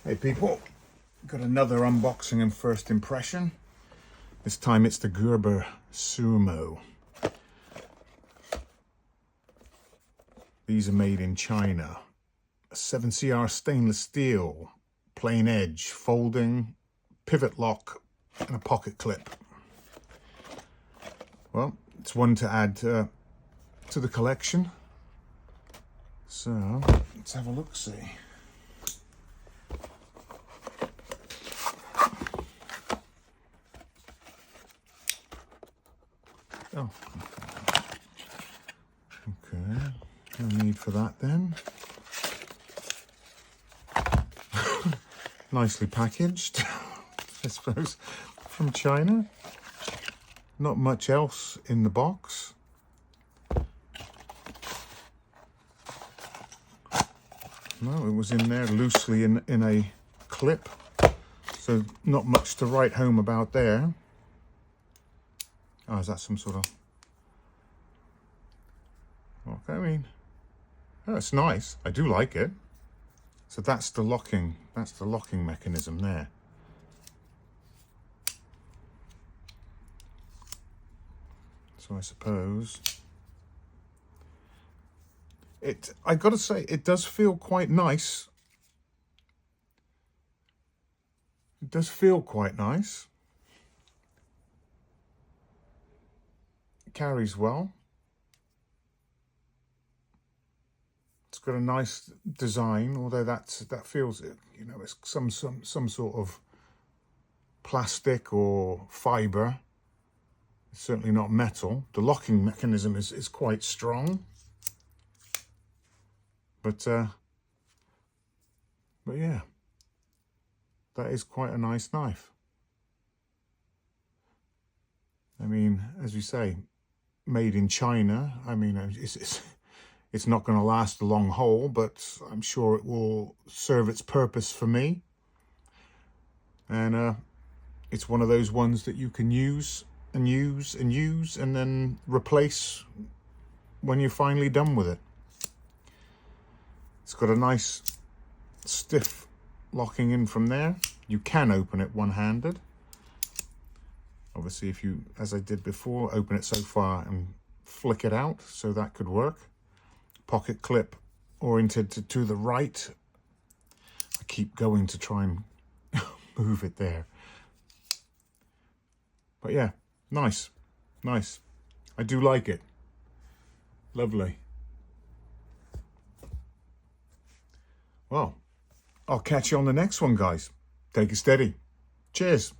Hey people, got another unboxing and first impression. This time it's the Gerber Sumo. These are made in China. A 7CR stainless steel, plain edge, folding, pivot lock and a pocket clip. Well, it's one to add to the collection. So let's have a look-see. Oh, okay. No need for that then. Nicely packaged, I suppose, from China. Not much else in the box. No, it was in there loosely in a clip, so not much to write home about there. Oh, is that some sort of... Okay, I mean, oh, it's nice. I do like it. So that's the locking mechanism there. So I suppose I gotta say, it does feel quite nice. It does feel quite nice. It carries well. It's got a nice design, although that feels, you know, it's some sort of plastic or fiber. It's certainly not metal. The locking mechanism is quite strong, but yeah, that is quite a nice knife. I mean, as we say, made in China. I mean, it's not going to last a long haul, but I'm sure it will serve its purpose for me. And it's one of those ones that you can use and use and use and then replace when you're finally done with it. It's got a nice stiff locking in from there. You can open it one-handed. Obviously, if you, as I did before, open it so far and flick it out, so that could work. Pocket clip oriented to the right. I keep going to try and move it there. But yeah, nice. I do like it. Lovely. Well, I'll catch you on the next one, guys. Take it steady. Cheers.